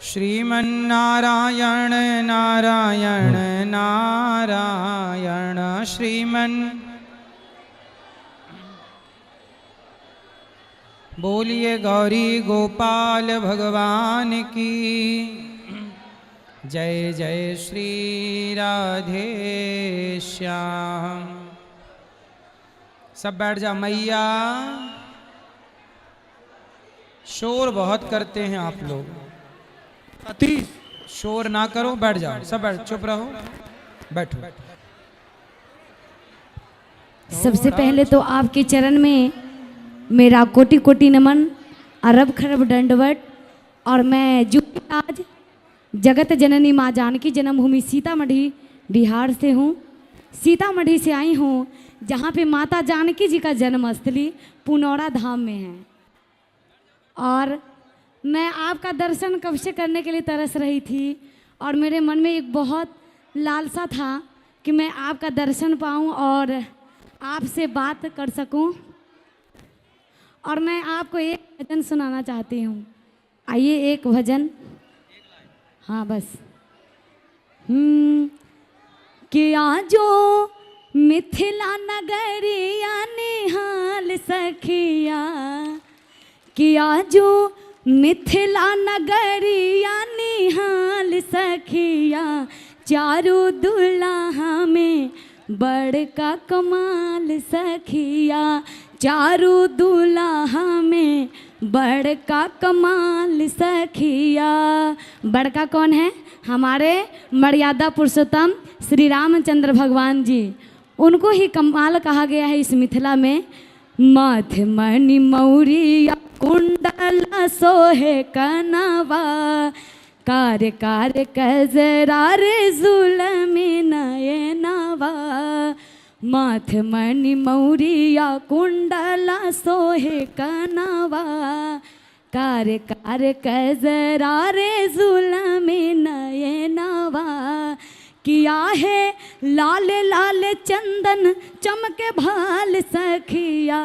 श्रीमन्नारायण नारायण नारायण श्रीमन्। बोलिए गौरी गोपाल भगवान की जय। जय श्री राधे श्याम। सब बैठ जा मैया। शोर बहुत करते हैं आप लोग, अति शोर ना करो, बैठ जाओ, सब बैठ, चुप रहो, बैठो। सबसे पहले तो आपके चरण में मेरा कोटि कोटि नमन, अरब खरब दंडवत। और मैं जो आज जगत जननी माँ जानकी जन्मभूमि सीतामढ़ी बिहार से हूँ। सीतामढ़ी से आई हूँ जहाँ पे माता जानकी जी का जन्मस्थली पुनौरा धाम में है। और मैं आपका दर्शन कब से करने के लिए तरस रही थी और मेरे मन में एक बहुत लालसा था कि मैं आपका दर्शन पाऊँ और आपसे बात कर सकूं। और मैं आपको एक भजन सुनाना चाहती हूँ। आइए एक भजन। हाँ बस। किया जो मिथिला नगरिया निहाल सखिया, किया जो मिथिला नगरिया निहाल सखिया, चारू दुल्हा में बड़का कमाल सखिया, चारू दुल्हा में बड़का कमाल सखिया। बड़का कौन है? हमारे मर्यादा पुरुषोत्तम श्री रामचंद्र भगवान जी, उनको ही कमाल कहा गया है इस मिथिला में। माथ मणि मौरिया कुंडल सोहे कनवा, कार्य कार्य कजरा रे जुलमी नयनवा, माथ मणि मौरिया कुंडला सोहे कनवा, कार्य कार्य कजरा रे जुलमी नयनवा। किया है लाल लाल चंदन चमके भाल सखिया,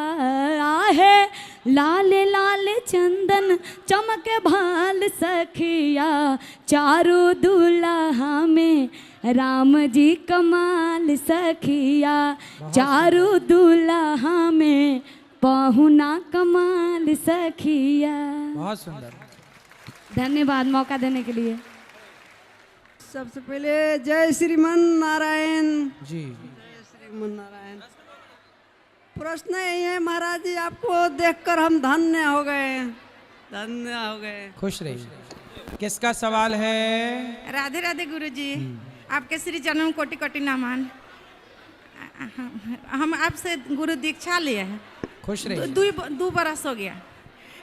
आहे लाल लाल चंदन चमके भाल सखिया, चारू दुल्हा में राम जी कमाल सखिया, चारू दुल्हा में पहुना कमाल सखिया। बहुत सुंदर, धन्यवाद मौका देने के लिए। सबसे पहले जय श्रीमन नारायण जी। जय श्रीमन नारायण। प्रश्न यही है महाराज जी, आपको देखकर हम धन्य हो गए, धन्य हो गए। खुश रहिए। किसका सवाल है? राधे राधे गुरुजी, आपके श्री जन्म कोटि कोटि नमन। हम आपसे गुरु दीक्षा लिए हैं। खुश रहिए। दो बरस हो गया।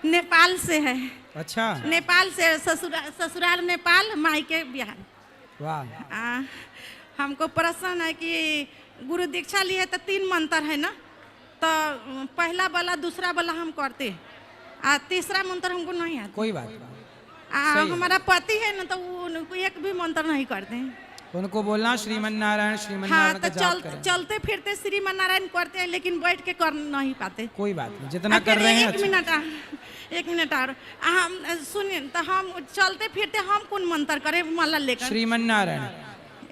नेपाल से है। अच्छा। नेपाल से, ससुराल नेपाल, मायके बिहार। वाह। हमको प्रश्न है कि गुरु दीक्षा लिए तो 3 मंत्र है ना, तो पहला वाला दूसरा वाला हम करते, तीसरा मंत्र हमको नहीं आता। कोई बात नहीं। हमारा पति है ना, तो उनको एक भी मंत्र नहीं करते हैं। उनको बोलना श्रीमन नारायण श्रीमन नारायण का जाप करें। चलते फिरते श्रीमन नारायण करते हैं, लेकिन बैठ के कर नहीं पाते। कोई बात नहीं, जितना कर रहे हैं। एक मिनट और हम सुनिए, तो हम चलते फिरते हम कौन मंत्र करें? माला लेकर श्रीमन नारायण,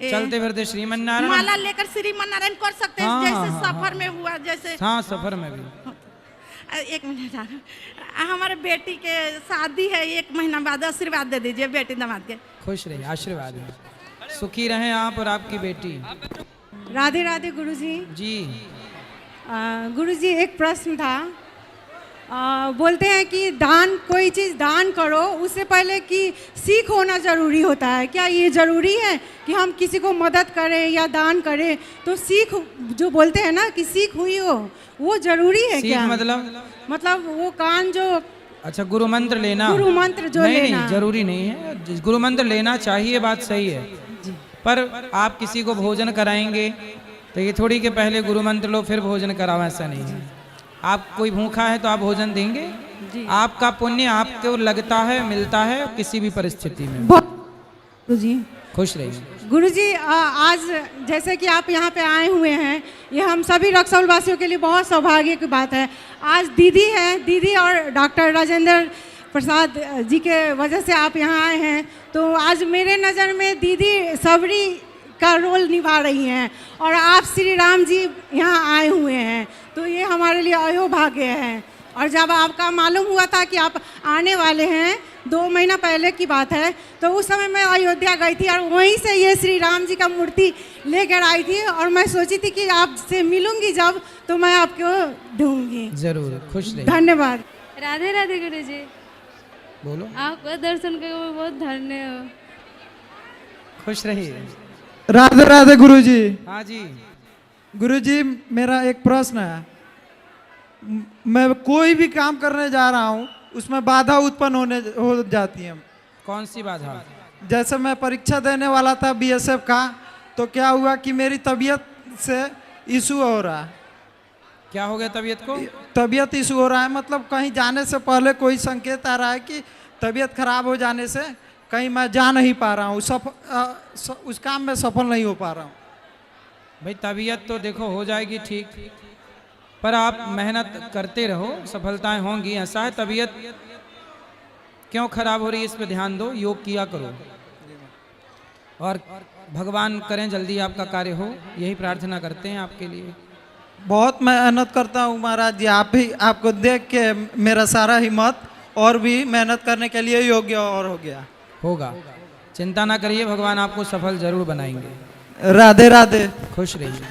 चलते फिरते श्रीमन नारायण, माला लेकर श्रीमन नारायण कर सकते हैं। जैसे सफर में हुआ, जैसे हाँ सफर में भी। एक मिनट और, हमारे बेटी के शादी है 1 महीना बाद, आशीर्वाद दे दीजिए बेटी दामाद के। खुश रहिए, आशीर्वाद है। सुखी रहें आप और आपकी बेटी। राधे राधे गुरुजी जी। गुरुजी एक प्रश्न था। बोलते हैं कि दान, कोई चीज़ दान करो उससे पहले कि सीख होना ज़रूरी होता है। क्या ये ज़रूरी है कि हम किसी को मदद करें या दान करें तो सीख, जो बोलते हैं ना कि सीख हुई हो, वो ज़रूरी है क्या? मतलब वो कान जो, अच्छा गुरु मंत्र लेना, गुरु मंत्र जो नहीं, लेना नहीं जरूरी नहीं है। गुरु मंत्र लेना चाहिए, बात सही है, पर आप किसी को भोजन कराएंगे तो ये थोड़ी के पहले गुरु मंत्र लो फिर भोजन कराओ, ऐसा नहीं है। आप कोई भूखा है तो आप भोजन देंगे, आपका पुण्य आपको लगता है, मिलता है किसी भी परिस्थिति में। गुरुजी खुश रहिए। गुरुजी आज जैसे कि आप यहाँ पे आए हुए हैं, ये हम सभी रक्सौल वासियों के लिए बहुत सौभाग्य की बात है। आज दीदी है, दीदी और डॉक्टर राजेंद्र प्रसाद जी के वजह से आप यहाँ आए हैं, तो आज मेरे नज़र में दीदी सबरी का रोल निभा रही हैं और आप श्री राम जी यहाँ आए हुए हैं, तो ये हमारे लिए अयोभाग्य है। और जब आपका मालूम हुआ था कि आप आने वाले हैं, 2 महीना पहले की बात है, तो उस समय मैं अयोध्या गई थी और वहीं से ये श्री राम जी का मूर्ति लेकर आई थी और मैं सोची थी कि आपसे मिलूंगी जब तो मैं आपको दूंगी। जरूर, खुश रहिए। धन्यवाद। राधे राधे गुरु जी, बोलो। आपका दर्शन करके बहुत धन्य हो। खुश रहिए। राधे राधे गुरुजी। हाँ जी। गुरुजी, मेरा एक प्रश्न है। मैं कोई भी काम करने जा रहा हूँ, उसमें बाधा उत्पन्न हो जाती है। कौन सी बाधा? जैसे मैं परीक्षा देने वाला था बीएसएफ का, तो क्या हुआ कि मेरी तबीयत से इशू हो रहा है। क्या हो गया तबीयत को? तबीयत इशू हो रहा है, मतलब कहीं जाने से पहले कोई संकेत आ रहा है कि तबीयत खराब हो जाने से कहीं मैं जा नहीं पा रहा हूँ, उस काम में सफल नहीं हो पा रहा हूँ। भाई तबीयत तो देखो हो जाएगी ठीक, पर आप मेहनत करते रहो, सफलताएं होंगी। ऐसा है, तबीयत क्यों खराब हो रही है इस पे ध्यान दो, योग किया करो और भगवान करें जल्दी आपका कार्य हो, यही प्रार्थना करते हैं आपके लिए। बहुत मेहनत करता हूँ महाराज जी, आप भी आपको देख के मेरा सारा हिम्मत और भी मेहनत करने के लिए योग्य और हो गया। होगा, चिंता ना करिए, भगवान आपको सफल जरूर बनाएंगे। राधे राधे। खुश रहिए।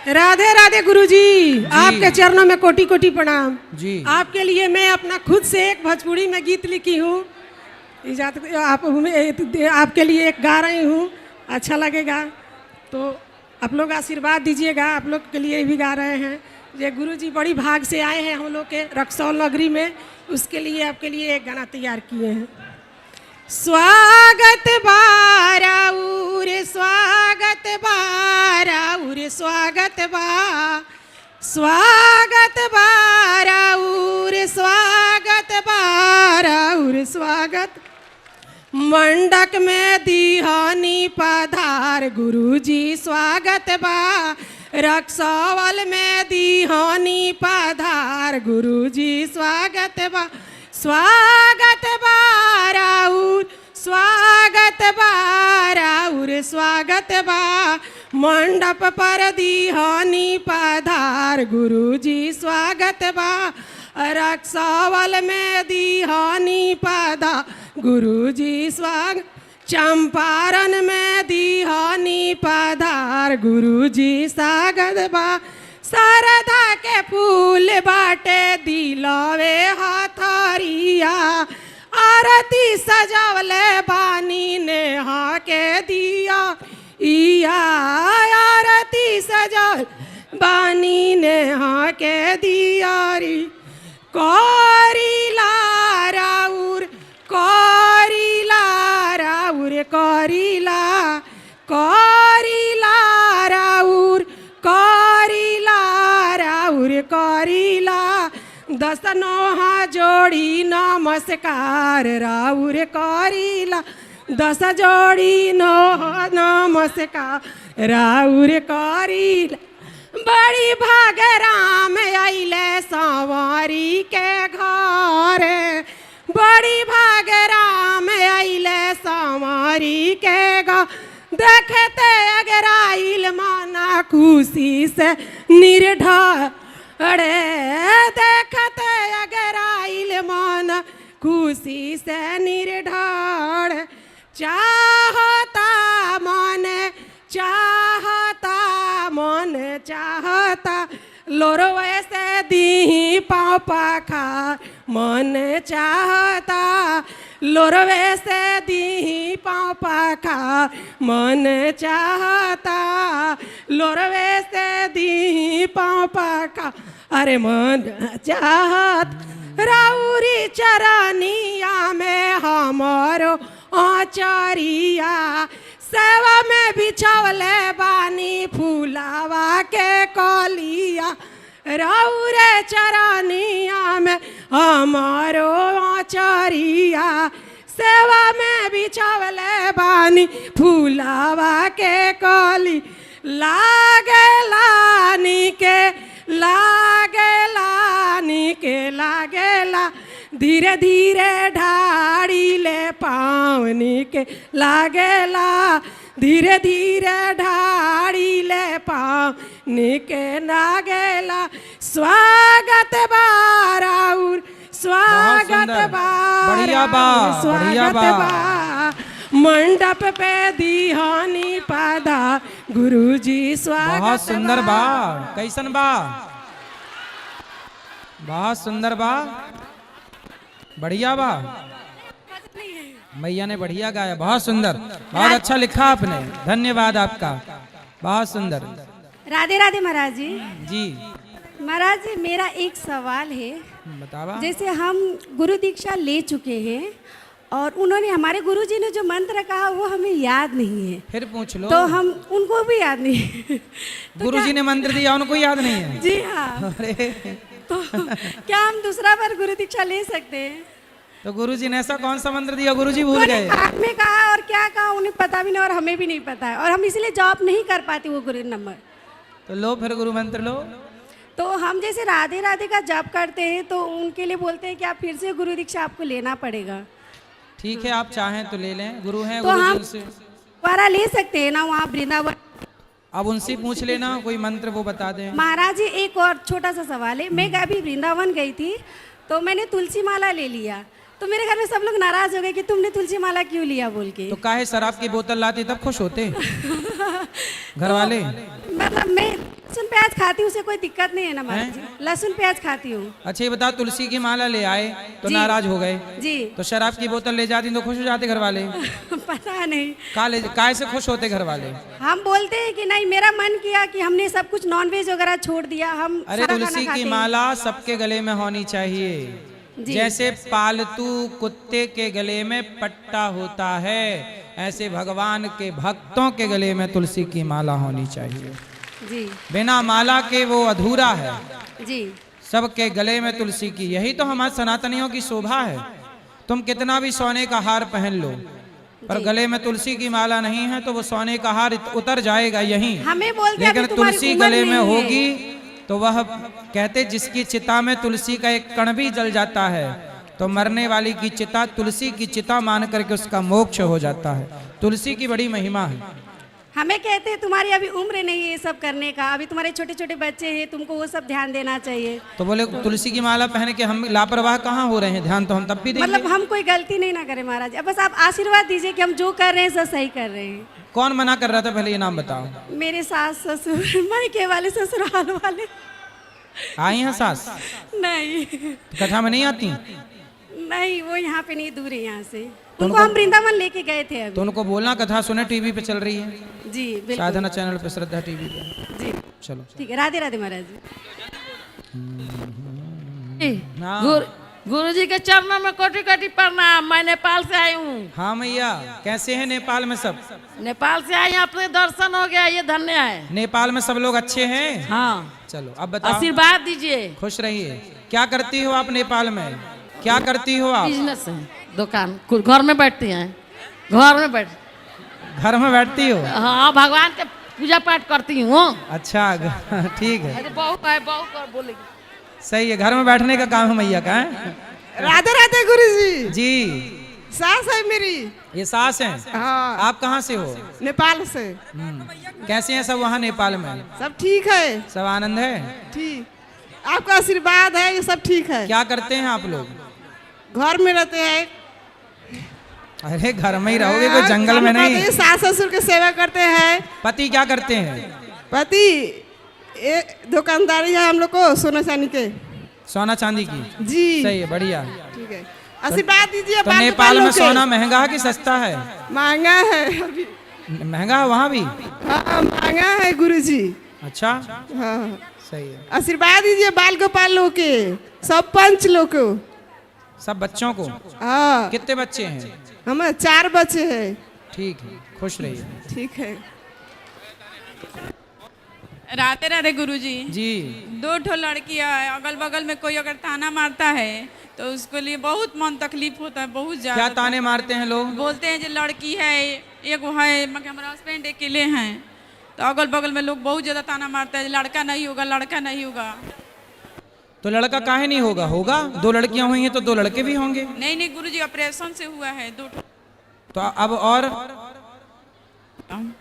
राधे राधे गुरुजी, आपके चरणों में कोटि कोटि प्रणाम जी। आपके लिए मैं अपना खुद से एक भोजपुरी में गीत लिखी हूँ, आपके लिए एक गा रही हूँ, अच्छा लगेगा तो आप लोग आशीर्वाद दीजिएगा। आप लोग के लिए भी गा रहे हैं। ये गुरुजी बड़ी भाग से आए हैं हम लोग के रक्सौल नगरी में, उसके लिए आपके लिए एक गाना तैयार किए हैं। स्वागत बाराउर, स्वागत बाराउर, स्वागत बा, स्वागत बाराउर, स्वागत बाराउर, स्वागत मंडक में दीहानी पधार गुरुजी, स्वागत बा रक्सौल में दीहानी पधार गुरुजी, स्वागत बा, स्वागत बाराउर, स्वागत बाराउर, स्वागत बा मंडप पर दीहानी पधार गुरुजी, स्वागत बा रक्सौल में दीहानी पधार गुरुजी, स्वागत चंपारण में दीहानी पधार गुरुजी, स्वागत बा शारदा के फूल बाटे दिलावे हथरिया, आरती सजावले बानी नेहा के दिया इया, आरती सजावल बानी नेहा के दियारी, कौरीला राउर, कौरीला राउर, कौरीला, कौरीला राउर, कौरीला राउर, कौरीला 10 नोहा जोड़ी नमस्कार राउर, कौरीला 10 जोड़ी नोहा नमस्कार राउर, कौरीला बड़ी भाग राम आइले संवारी के घर, बड़ी भाग राम आइले संवारी के घर, देखते अगर आइल माना खुशी से निर्ढर, देखते अगर आइल माना खुशी से निर्ढर, चाहता मन, चाहता मन, चाहता लोरवे से दी पाँव पाखा, मन चाहता लोरवे से दी पाँव पाखा, मन चाहता लोरवे से दी पाँव पाखा, अरे मन चाहत राउरी चरनिया में हमारो आचारिया, सेवा में बिछावले बानी फूलावा के कलिया, राउरे चरनिया में हमारो आचारिया, सेवा में बिछावले बानी फूलावा के कली, लागे लानी के, लागे लानी के, लागेला धीरे धीरे ढाड़ी ले पावनी के लागेला, धीरे धीरे ढाड़ी ले पावनी के लागेला। स्वागत बाराउर, स्वागत बढ़िया बा, बढ़िया स्वागत बा। मंडप पे दीहानी पादा गुरुजी स्वागत बहुत सुंदर बा। कैसन बा? बहुत सुंदर बा, बढ़िया बा। मैया ने बढ़िया गाया, बहुत सुंदर, बहुत अच्छा लिखा आपने, धन्यवाद आपका, बहुत सुंदर। राधे राधे महाराज जी। जी महाराज जी मेरा एक सवाल है, बतावा। जैसे हम गुरु दीक्षा ले चुके हैं और उन्होंने हमारे गुरुजी ने जो मंत्र कहा वो हमें याद नहीं है, फिर पूछ लो। तो हम उनको भी याद नहीं है। गुरुजी ने मंत्र दिया, उनको याद नहीं है? जी हाँ। अरे तो क्या हम दूसरा बार गुरु दीक्षा ले सकते हैं? तो गुरुजी ने ऐसा कौन सा मंत्र दिया, गुरुजी भूल गए? बाद में कहा और क्या कहा उन्हें पता भी नहीं और हमें भी नहीं पता है, और हम इसलिए जॉब नहीं कर पाते वो गुरु नंबर। तो लो फिर गुरु मंत्र लो। तो हम जैसे राधे राधे का जप करते हैं तो उनके लिए बोलते हैं कि आप फिर से गुरु दीक्षा आपको लेना पड़ेगा। ठीक है, आप चाहें तो ले लें, गुरु हैं तो गुरुजी हम उनसे। दोबारा ले सकते हैं ना वहाँ वृंदावन? अब उनसे पूछ लेना कोई मंत्र वो बता दें। महाराज जी एक और छोटा सा सवाल है, मैं अभी वृंदावन गई थी तो मैंने तुलसी माला ले लिया, तो मेरे घर में सब लोग नाराज हो गए कि तुमने तुलसी माला क्यों लिया बोल के। तो काहे शराब की बोतल लाती तब खुश होते घर वाले? मतलब मैं लहसुन प्याज खाती हूँ, उसे कोई दिक्कत नहीं है ना महाराज जी, लहसुन प्याज खाती हूँ। अच्छा ये बता, तुलसी की माला ले आए तो जी। नाराज हो गए, जी तो शराब की बोतल ले जाती तो खुश हो जाते घर वाले? पता नहीं काहे से खुश होते घर वाले? हम बोलते हैं कि नहीं, मेरा मन किया कि हमने सब कुछ नॉनवेज वगैरह छोड़ दिया, हम अरे सारा खाना तुलसी खाते की हैं। माला सबके गले में होनी चाहिए, जी। जैसे पालतू कुत्ते के गले में पट्टा होता है, ऐसे भगवान के भक्तों के गले में तुलसी की माला होनी चाहिए। जी बिना माला के वो अधूरा है। जी सबके गले में तुलसी की, यही तो हमारे सनातनियों की शोभा है। तुम कितना भी सोने का हार पहन लो, पर गले में तुलसी की माला नहीं है तो वो सोने का हार उतर जाएगा यहीं। हमें बोलते हैं लेकिन अभी तुम्हारी तुलसी उम्र गले में नहीं है। होगी तो वह कहते जिसकी चिता में तुलसी का एक कण भी जल जाता है तो मरने वाली की चिता तुलसी की चिता मान करके उसका मोक्ष हो जाता है। तुलसी की बड़ी महिमा है। हमें कहते हैं तुम्हारी अभी उम्र नहीं है ये सब करने का, अभी तुम्हारे छोटे छोटे बच्चे हैं, तुमको वो सब ध्यान देना चाहिए। तो बोले तुलसी की माला पहन के हम लापरवाह कहाँ हो रहे हैं, ध्यान तो हम तब भी देंगे। मतलब हम कोई गलती नहीं ना करें महाराज, अब बस आप आशीर्वाद दीजिए कि हम जो कर रहे हैं सब सही कर रहे हैं। कौन मना कर रहा था, पहले ये नाम बताओ। मेरे सास ससुर, मायके वाले ससुराल वाले। आई हैं सास? नहीं कथा में नहीं आती? नहीं, वो यहाँ पे नहीं, दूर है यहाँ से, उनको हम वृंदावन लेके गए थे अभी। तो उनको बोलना कथा सुने, टीवी पे चल रही है, जी बिल्कुल साधना चैनल पे, श्रद्धा टीवी पे। जी चलो ठीक है, राधे राधे महाराज जी। हाँ। गुरु जी के चरणों में कोटि कोटि प्रणाम। मैं नेपाल से आई हूँ। हाँ मैया, कैसे हैं नेपाल में सब? नेपाल से आई, अपने दर्शन हो गया, ये धन्य है। नेपाल में सब लोग अच्छे हैं? हाँ, चलो अब बताओ। आशीर्वाद दीजिए। खुश रहिए। क्या करती हो आप नेपाल में, क्या करती हो आप? बिजनेस है, दुकान, घर में बैठती हैं, घर में बैठ, घर में बैठती हो? हाँ, भगवान के पूजा पाठ करती हूँ। अच्छा ठीक है, अरे बहू है, बहू कर बोलेगी। सही है, घर में बैठने का काम है मैया का है? राधे राधे गुरुजी। जी, सास है मेरी। ये सास हैं? हाँ, आप कहाँ से हो? नेपाल से। कैसे हैं सब वहाँ नेपाल में? सब ठीक है, सब आनंद है? ठीक, आपका आशीर्वाद है, ये सब ठीक है। क्या करते हैं आप लोग? घर में रहते हैं। अरे घर में ही रहोगे, कोई जंगल में नहीं? सास ससुर की सेवा करते हैं। पति क्या करते हैं? पति दुकानदारी है हम लोग को, सोना चांदी के। सोना चांदी की? जी सही है, बढ़िया। ठीक है, आशीर्वाद दीजिए। तो नेपाल में सोना महंगा है कि सस्ता है? महंगा है अभी। महंगा है वहाँ भी? हाँ, महंगा है गुरुजी। अच्छा, हाँ, सही है। आशीर्वाद दीजिए बाल गोपाल लोग के, सब पंच लोग को, सब बच्चों को? हाँ। कितने बच्चे हैं? हमें 4 बच्चे हैं। ठीक है, खुश रहिए। ठीक है। राधे राधे गुरुजी। जी, 2 ठो लड़कियां है, अगल बगल में कोई अगर ताना मारता है तो उसके लिए बहुत मन तकलीफ होता है, बहुत क्या ज्यादा। ताने मारते हैं लोग? बोलते हैं जो लड़की है, एगो है, मगर हमारा हस्बैंड अकेले हैं, तो अगल बगल में लोग बहुत ज्यादा ताना मारते हैं, लड़का नहीं होगा, लड़का नहीं होगा। तो लड़का काहे नहीं होगा? होगा। 2 लड़कियां हुई हैं तो 2 लड़के भी होंगे। नहीं नहीं गुरुजी, ऑपरेशन से हुआ है 2 तो अब और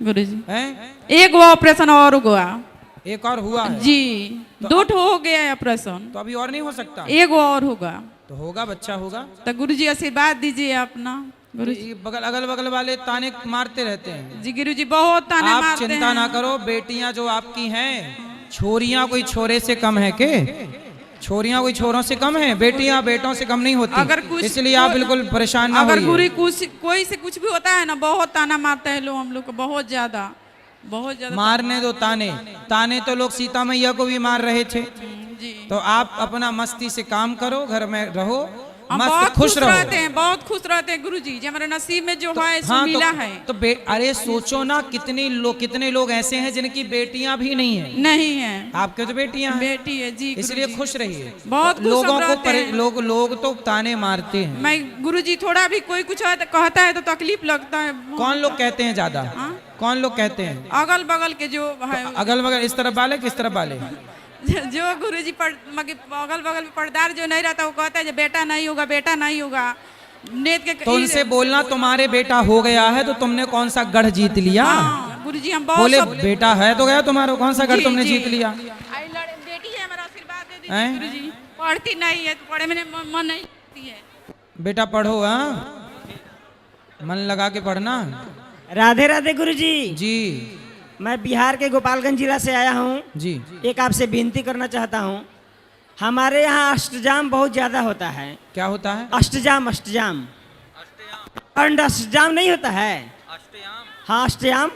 गुरुजी हैं? एक वो ऑपरेशन और हुआ एक और हुआ है जी, 2 हो गया है ऑपरेशन, तो अभी और नहीं हो सकता? एक और होगा। तो होगा, बच्चा होगा। तो गुरुजी आशीर्वाद दीजिए अपना। गुरुजी ये अगल बगल वाले ताने मारते रहते हैं। जी गुरुजी बहुत ताना आप मारते चिंता हैं। ना करो, बेटियां जो आपकी हैं, छोरियां कोई छोरे से कम है के? छोरियां कोई छोरों से कम है? बेटियां बेटों से कम नहीं होती। अगर कुछ इसलिए आप बिल्कुल परेशान ना अगर होइए। गुरु कुछ कोई से कुछ भी होता है ना, बहुत ताना मारते हैं लोग हम लोग को, बहुत ज्यादा मारने दो ताने। ताने तो लोग सीता मैया को भी मार रहे थे। जी। तो आप अपना मस्ती से काम करो, घर में रहो, हम मस्त बहुत खुश रहो। रहते हैं, बहुत खुश रहते हैं गुरुजी जी, हमारे नसीब में जो है सो हाँ, मिला है। तो अरे सोचो ना, कितने लोग ऐसे हैं जिनकी बेटियां भी नहीं है। नहीं है, आपके तो बेटियां हैं। बेटी है जी। इसलिए गुरुजी। खुश रहिए। बहुत खुश लोगों हम को रहते हैं। लोग तो ताने मारते हैं। मैं गुरुजी थोड़ा भी कोई कुछ कहता है तो तकलीफ लगता है। कौन लोग कहते हैं ज्यादा? कौन लोग कहते हैं? अगल बगल के जो है, अगल बगल इस तरफ वाले किस तरफ वाले? जो गुरुजी अगल बगल में पर्दार जो नहीं रहता वो कहता है बेटा नहीं होगा, बेटा नहीं होगा। नेत के तो उनसे बोलना तुम्हारे बेटा हो गया है तो तुमने कौन सा गढ़ जीत लिया? हाँ, गुरुजी हम बहुत बोले बेटा है तो गया तुम्हारा, कौन सा गढ़ जी, तुमने जी। जीत लिया? बेटी है, हमारा आशीर्वाद दे दीजिए हैं? गुरुजी। पढ़ती नहीं है तो पढ़े में मन नहीं लगती है। बेटा पढ़ो, हाँ मन लगा के पढ़ना। राधे राधे गुरुजी। जी मैं बिहार के गोपालगंज जिला से आया हूँ। जी। एक आपसे विनती करना चाहता हूँ। हमारे यहाँ अष्टजाम बहुत ज्यादा होता है। क्या होता है? अष्टजाम अष्टजाम नहीं होता है? हाँ अष्टयाम।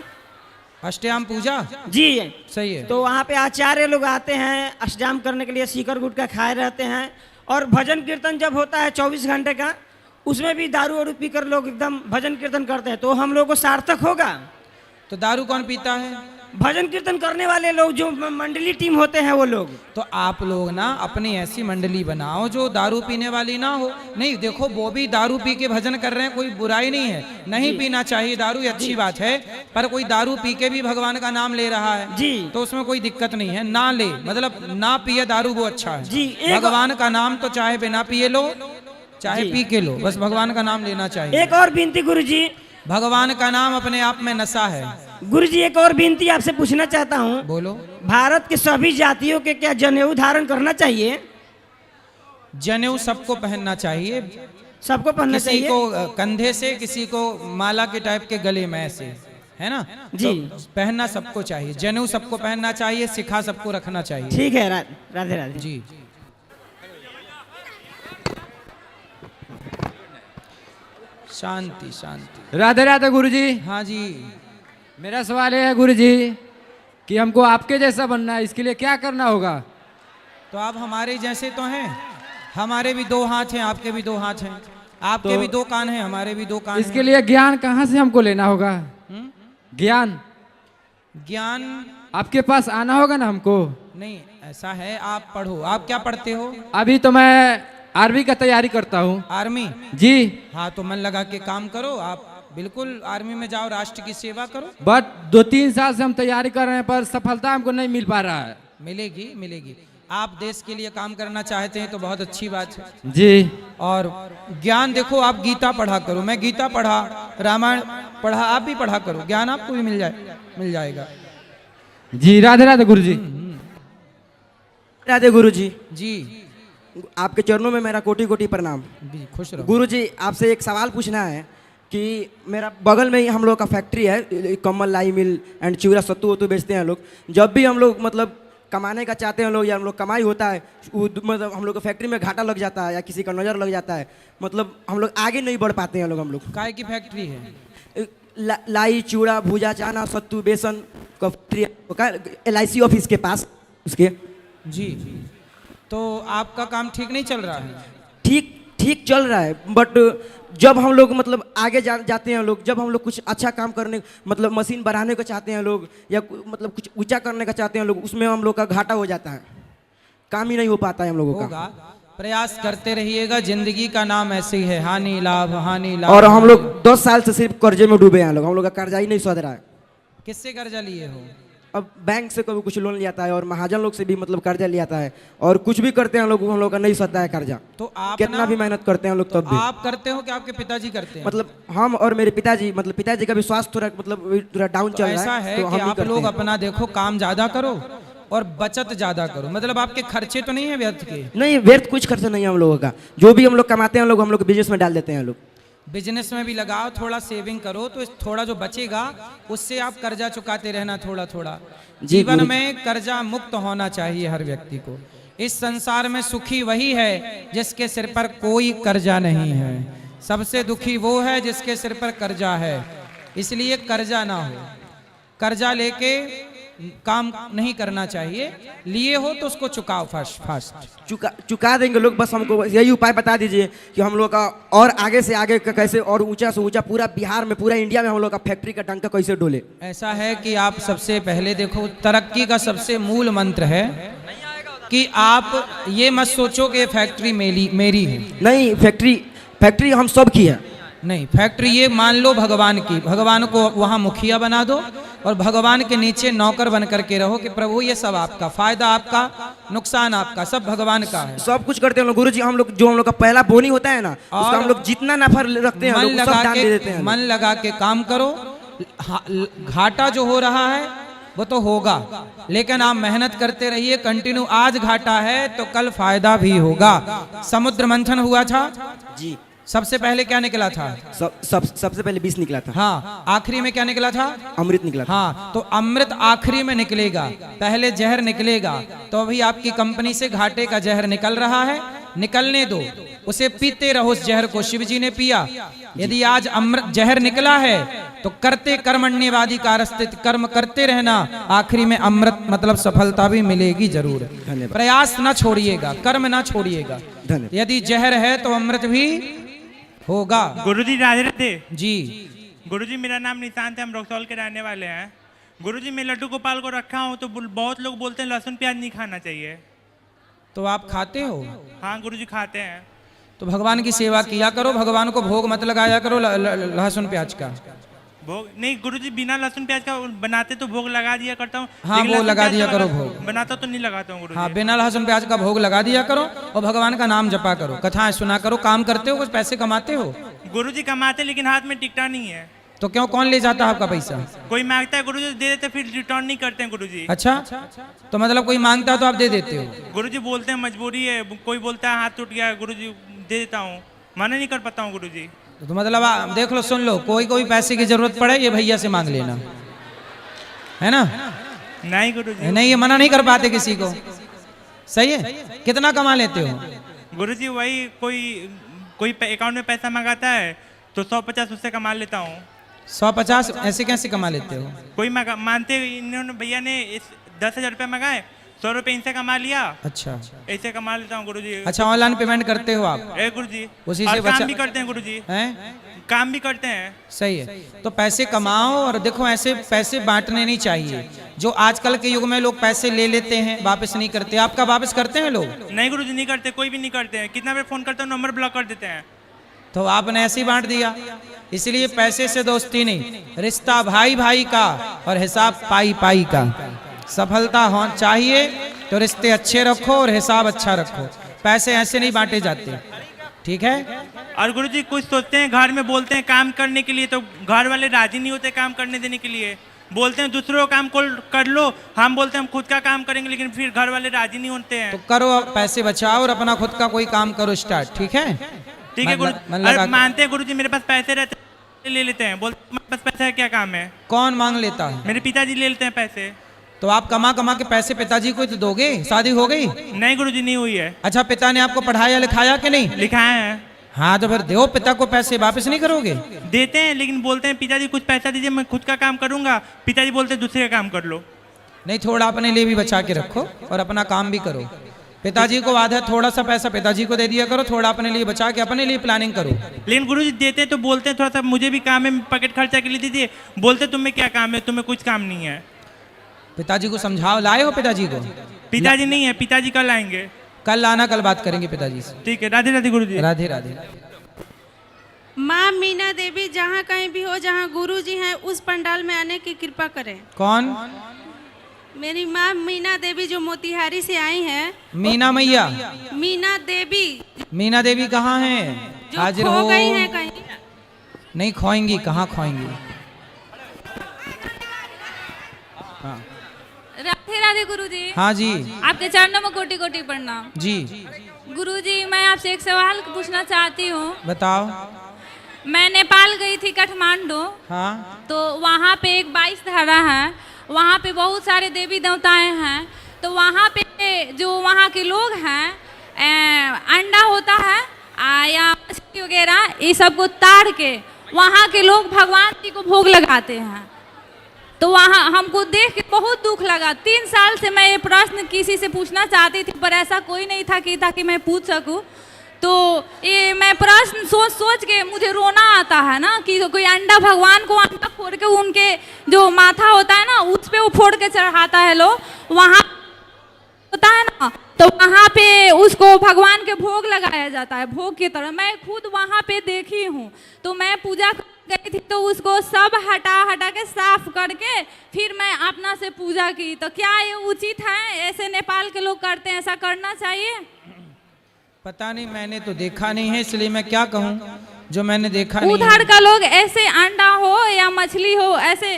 अष्टयाम पूजा जी सही है। तो वहाँ पे आचार्य लोग आते हैं अष्टजाम करने के लिए, सीकर गुटखा खाए रहते हैं। और भजन कीर्तन जब होता है 24 घंटे का, उसमें भी दारू वारू पीकर लोग एकदम भजन कीर्तन करते हैं। तो हम लोग को सार्थक होगा। तो दारू कौन पीता है? भजन कीर्तन करने वाले लोग, जो मंडली टीम होते हैं वो लोग। तो आप लोग ना अपनी ऐसी मंडली बनाओ जो दारू पीने वाली ना हो। नहीं देखो, वो भी दारू पी के भजन कर रहे हैं, कोई बुराई नहीं है, नहीं पीना चाहिए दारू, ये अच्छी बात है। पर कोई दारू पी के भी भगवान का नाम ले रहा है जी, तो उसमें कोई दिक्कत नहीं है। ना ले मतलब ना पिए दारू, वो अच्छा है जी। भगवान का नाम तो चाहे बिना पिए लो चाहे पी के लो, बस भगवान का नाम लेना चाहिए। एक और विनती गुरुजी, भगवान का नाम अपने आप में नशा है। गुरुजी एक और विनती आपसे पूछना चाहता हूँ। बोलो। भारत के सभी जातियों के क्या जनेऊ धारण करना चाहिए? जनेऊ सबको पहनना चाहिए। सबको पहनना किसी चाहिए। को कंधे से, किसी को माला के टाइप के गले में ऐसे, है ना? जी। तो पहनना सबको चाहिए, जनेऊ सबको पहनना चाहिए, सिखा सबको रखना चाहिए। ठीक है। राधे राधे जी। शांति शांति। राधे राधे गुरुजी। हाँ जी। मेरा सवाल ये है गुरुजी कि हमको आपके जैसा बनना है, इसके लिए क्या करना होगा? तो आप हमारे जैसे तो हैं, हमारे भी 2 हाथ हैं, आपके भी 2 हाथ हैं, आपके भी 2 कान हैं, हमारे भी 2 कान इसके हैं। लिए ज्ञान कहाँ से हमको लेना होगा? ज्ञान आपके पास आना होगा ना हमको? नहीं, ऐसा है आप पढ़ो। आप क्या पढ़ते हो? अभी तो मैं आर्मी का तैयारी करता हूँ। आर्मी? जी। हाँ तो मन लगा के काम करो, आप बिल्कुल आर्मी में जाओ, राष्ट्र की सेवा करो। बट 2-3 साल से हम तैयारी कर रहे हैं पर सफलता हमको नहीं मिल पा रहा है। मिलेगी मिलेगी। आप देश के लिए काम करना चाहते हैं तो बहुत अच्छी बात है जी। और ज्ञान देखो, आप गीता पढ़ा करो, मैं गीता पढ़ा, रामायण पढ़ा, आप भी पढ़ा करो, ज्ञान आपको भी मिल जाएगा। जी राधे राधे गुरुजी। राधे गुरुजी। जी। आपके चरणों में मेरा कोटि कोटि प्रणाम। खुश रहो। गुरुजी आपसे एक सवाल पूछना है कि मेरा बगल में ही हम लोग का फैक्ट्री है, कमल लाई मिल एंड चिवड़ा सत्तू वत्तू बेचते हैं लोग। जब भी हम लोग मतलब कमाने का चाहते हैं लोग, या हम लोग कमाई होता है, मतलब हम लोग को फैक्ट्री में घाटा लग जाता है या किसी का नज़र लग जाता है, मतलब हम लोग आगे नहीं बढ़ पाते हैं। हम लोग काय की फैक्ट्री है? लाई चूड़ा भूजा चाना सत्तू बेसन का फैक्ट्री, LIC ऑफिस के पास उसके। जी। तो आपका काम ठीक नहीं चल रहा है? ठीक चल रहा है, बट जब हम लोग मतलब आगे जाते हैं लोग, जब हम लोग कुछ अच्छा काम करने मतलब मशीन बढ़ाने को चाहते हैं लोग, या मतलब कुछ ऊंचा करने का चाहते हैं लोग, उसमें हम लोग का घाटा हो जाता है, काम ही नहीं हो पाता है हम लोगों का। प्रयास करते रहिएगा, जिंदगी का नाम ऐसे ही है, हानि लाभ हानि लाभ। और हम लोग 10 साल से सिर्फ कर्जे में डूबे हैं लोग, हम लोग का कर्जा ही नहीं सध रहा है। किससे कर्जा लिए हो? अब बैंक से कभी कुछ लोन लिया है और महाजन लोग से भी मतलब कर्जा लिया है और कुछ भी करते हैं हम लोग का नहीं सता है कर्जा। तो आप कितना भी मेहनत करते हैं हम लोग तब भी। आप करते हो कि आपके पिताजी करते हैं? मतलब हम और मेरे पिताजी, मतलब पिताजी का भी स्वास्थ्य थोड़ा मतलब थोड़ा डाउन चल रहा है। ऐसा है तो कि हम ही आप करते लोग हैं। अपना देखो, काम ज्यादा करो और बचत ज्यादा करो। मतलब आपके खर्चे तो नहीं है व्यर्थ के? नहीं, व्यर्थ कुछ खर्चा नहीं है हम लोगों का। जो भी हम लोग कमाते हैं हम लोग बिजनेस में डाल देते हैं। लोग बिजनेस में भी लगाओ, थोड़ा सेविंग करो, तो थोड़ा जो बचेगा उससे आप कर्जा चुकाते रहना थोड़ा थोड़ा। जीवन में कर्जा मुक्त होना चाहिए हर व्यक्ति को। इस संसार में सुखी वही है जिसके सिर पर कोई कर्जा नहीं है। सबसे दुखी वो है जिसके सिर पर कर्जा है। इसलिए कर्जा ना हो, कर्जा लेके काम नहीं करना चाहिए। लिए हो तो उसको चुकाओ फास्ट। चुका देंगे लोग। बस हमको यही उपाय बता दीजिए कि हम लोग का और आगे से आगे कैसे और ऊंचा से ऊंचा पूरा बिहार में, पूरा इंडिया में हम लोग का फैक्ट्री का डंका कैसे डोले। ऐसा है कि आप सबसे पहले देखो, तरक्की का सबसे मूल मंत्र है कि आप ये मत सोचो कि फैक्ट्री मेरी है। नहीं, फैक्ट्री हम सब की है। नहीं, फैक्ट्री ये मान लो भगवान की। भगवान को वहाँ मुखिया बना दो और भगवान के नीचे नौकर बन करके रहो कि प्रभु ये सब आपका, फायदा आपका, नुकसान आपका, सब भगवान का है। सब कुछ करते हैं गुरु जी। हम लोग का पहला बोनी होता है ना, उसका हम लोग जितना नफा रखते हैं सब दान दे देते हैं। मन लगा के काम करो। घाटा जो हो रहा है वो तो होगा, लेकिन आप मेहनत करते रहिए कंटिन्यू। आज घाटा है तो कल फायदा भी होगा। समुद्र मंथन हुआ था जी, सबसे पहले क्या निकला था? सबसे पहले 20 निकला था। हाँ, आखिरी में क्या निकला था? अमृत निकला था। हाँ, तो अमृत आखिरी में निकलेगा, पहले जहर निकलेगा। तो अभी आपकी कंपनी से घाटे का जहर निकल रहा है, निकलने दो, उसे पीते रहो। उस जहर को शिव जी ने पिया। यदि आज अमृत जहर निकला है तो करते कर्मण्यवादी कारस्थित, कर्म करते रहना। आखिरी में अमृत मतलब सफलता भी मिलेगी जरूर। प्रयास ना छोड़िएगा, कर्म ना छोड़िएगा। यदि जहर है तो अमृत भी होगा। गुरुजी राधे राधे जी। गुरुजी मेरा नाम निशांत है, हम रक्सौल के रहने वाले हैं। गुरुजी मैं लड्डू गोपाल को रखा हूँ तो बहुत लोग बोलते हैं लहसुन प्याज नहीं खाना चाहिए। तो आप खाते हो? हाँ गुरुजी खाते हैं। तो भगवान की सेवा किया करो, भगवान को भोग मत लगाया करो लहसुन प्याज का। भोग नहीं गुरुजी, बिना लहसुन प्याज का बनाते तो भोग लगा दिया करता हूँ। हाँ, वो लगा दिया करो भोग। बनाता तो नहीं लगाता हूँ गुरुजी। हाँ, बिना लहसुन प्याज का भोग लगा दिया करो और भगवान का नाम जपा करो, कथाएं सुना करो। काम करते हो, कुछ पैसे कमाते हो? गुरुजी कमाते लेकिन हाथ में टिकटा नहीं है। तो क्यों, कौन ले जाता है आपका पैसा? कोई मांगता है गुरुजी दे देते, फिर रिटर्न नहीं करते हैं गुरुजी। अच्छा, तो मतलब कोई मांगता है तो आप दे देते हो? गुरुजी बोलते हैं मजबूरी है, कोई बोलता है हाथ टूट गया गुरुजी दे देता हूँ, मना नहीं कर पाता हूँ गुरुजी। तो मतलब देख लो, सुन लो, कोई पैसे की जरूरत पड़े ये भैया से मांग लेना, है ना? नहीं गुरुजी, नहीं, ये मना नहीं कर पाते किसी को। सही है। कितना कमा लेते हो? गुरुजी वही कोई अकाउंट में पैसा मंगाता है तो 150 उससे कमा लेता हूँ। 150 ऐसे कैसे कमा लेते हो? कोई मानते इन्होंने भैया ने 10,000 रुपये मंगाए, 100 रुपये इनसे कमा लिया। अच्छा, ऐसे कमा लेता हूँ गुरुजी। अच्छा, ऑनलाइन पेमेंट करते हो आप? गुरुजी उसी से काम भी करते हैं गुरुजी। हैं? काम भी करते हैं। सही है। तो पैसे कमाओ और देखो, ऐसे पैसे बांटने नहीं चाहिए। जो आजकल के युग में लोग पैसे ले लेते हैं वापस नहीं करते। आपका वापस करते हैं लोग? नहीं गुरुजी, नहीं करते, कोई भी नहीं करते हैं। कितना बार फोन करता हूँ नंबर ब्लॉक कर देते हैं। तो आपने ऐसे ही बांट दिया। इसलिए पैसे से दोस्ती नहीं, रिश्ता भाई भाई का और हिसाब पाई पाई का। सफलता हो चाहिए तो रिश्ते अच्छे रखो और हिसाब अच्छा रखो। पैसे ऐसे नहीं बांटे जाते, ठीक है? और गुरुजी कुछ सोचते हैं, घर में बोलते हैं काम करने के लिए, तो घर वाले राजी नहीं होते काम करने देने के लिए। बोलते हैं दूसरों का काम कर लो, हम बोलते हैं हम खुद का काम करेंगे, लेकिन फिर घर वाले राजी नहीं होते हैं। तो करो, पैसे बचाओ और अपना खुद का कोई काम करो स्टार्ट, ठीक है? ठीक है गुरुजी। मानते हैं गुरुजी, मेरे पास पैसे रहते ले लेते हैं, बोलते मेरे पास पैसा है, क्या काम है? कौन मांग लेता है? मेरे पिताजी ले लेते हैं पैसे। तो आप कमा के पैसे पिताजी को तो दोगे? शादी हो गई? नहीं गुरुजी, नहीं हुई है। अच्छा, पिता ने आपको पढ़ाया लिखाया कि नहीं? लिखाया है। हाँ, तो फिर दो पिता को पैसे, वापस नहीं करोगे? देते हैं, लेकिन बोलते हैं पिताजी कुछ पैसा दीजिए, मैं खुद का काम करूंगा। पिताजी बोलते हैं दूसरे का काम कर लो। नहीं, थोड़ा अपने लिए भी बचा के रखो और अपना काम भी करो। पिताजी को आधा थोड़ा सा पैसा पिताजी को दे दिया करो, थोड़ा अपने लिए बचा के अपने लिए प्लानिंग करो। लेकिन गुरुजी देते हैं तो बोलते हैं थोड़ा सा मुझे भी काम है, पॉकेट खर्चा के लिए दीजिए। बोलते तुम्हें क्या काम है, तुम्हें कुछ काम नहीं है। पिताजी को समझाओ। लाए हो पिताजी को? पिताजी नहीं है, पिताजी कल आएंगे। कल लाना, कल बात करेंगे पिताजी से। ठीक है। राधे राधे गुरुजी। राधे राधे। माँ मीना देवी जहाँ कहीं भी हो, जहाँ गुरुजी हैं, उस पंडाल में आने की कृपा करें। कौन? मेरी माँ मीना देवी जो मोतिहारी से आई हैं। मीना मैया? मीना देवी। मीना देवी कहाँ हैं? जो हाजिर खो हो। गई हैं कहीं। नहीं खोएंगी, कहाँ खोएंगी? हाँ राधे राधे गुरुजी। हाँ जी। आपके चरणों में कोटि कोटि प्रणाम जी। गुरुजी, मैं आपसे एक सवाल पूछना चाहती हूँ। बताओ। मैं नेपाल गई थी, काठमांडू। हाँ। तो वहाँ पे एक 22 धारा है, वहाँ पे बहुत सारे देवी देवताएं हैं। तो वहाँ पे जो वहाँ के लोग हैं, अंडा होता है या मछली वगैरह, ये सब को ताड़ के वहाँ के लोग भगवान जी को भोग लगाते हैं। तो वहाँ हमको देख के बहुत दुख लगा। 3 साल से मैं ये प्रश्न किसी से पूछना चाहती थी, पर ऐसा कोई नहीं था कि ताकि मैं पूछ सकूं। तो ये मैं प्रश्न सोच सोच के मुझे रोना आता है ना, कि कोई अंडा, भगवान को अंडा फोड़ के उनके जो माथा होता है ना, उस पे वो फोड़ के चढ़ाता है लोग, वहाँ होता है ना, तो वहाँ पे उसको भगवान के भोग लगाया जाता है, भोग की तरह। मैं खुद वहाँ पे देखी हूँ। तो मैं पूजा गई थी, तो उसको सब हटा के साफ करके फिर मैं अपना से पूजा की। तो क्या ये उचित है? ऐसे नेपाल के लोग करते हैं, ऐसा करना चाहिए? पता नहीं, मैंने तो देखा नहीं है, इसलिए मैं क्या कहूँ जो मैंने देखा नहीं। उधर का लोग ऐसे अंडा हो या मछली हो ऐसे